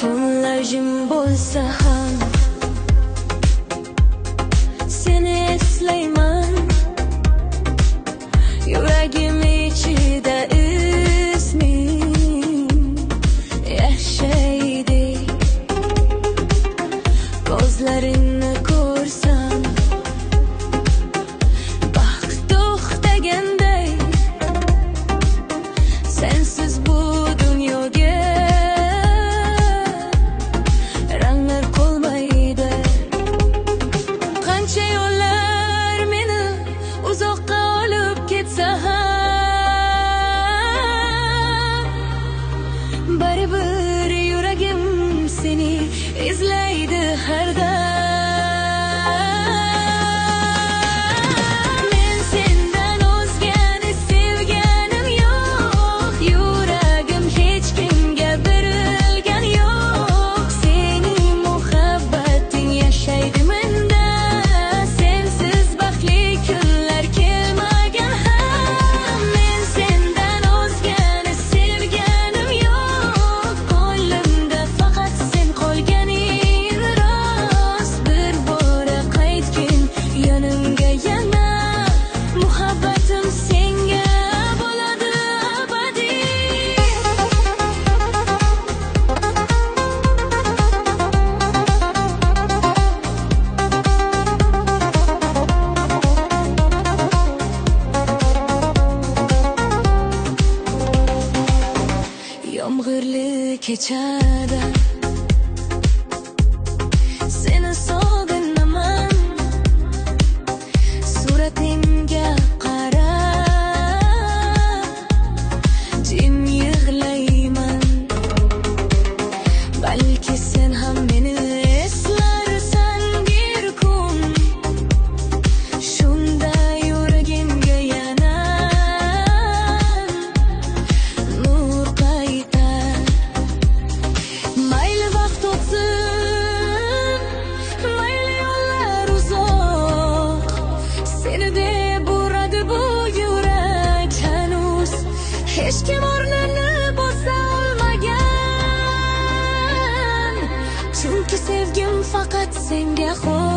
tunlar jim bo'lsa ham seni eslayman. Yuragim ichida isming yashaydi. Ko'zlaringni ko'rsam baxt to'xtaganday, sensiz bu dunyoga ranglar qolmaydi. Qancha yo'llar meni uzoqqa olib ketsa ham, baribir yuragim seni izlaydi har dam. Men sendan o'zgani sevganim yo'q, yuragim hech kimga berilgan yo'q. Sening muhabbating yashaydi menda, sensiz baxtli kunlar kelmagan ham. Men sendan o'zgani sevganim yo'q, qo'limda faqat sen qolganing rost. Bir bora qaytgin yonimga yana, muhabbatim senga bo'ladi abadiy. Yomg'irli kechada seni sog'inaman. Suratingga qarab jim yig'layman. Balki sen ham meni eslarsan bir kun, shunda yuragimga yana nur qaytar. Mayli vaqt o'tsin, mayli yo'llar uzoq, seni deb uradi bu yurak hanuz. Hech kim o'rnini bosa olmagan, chunki sevgim faqat senga xos.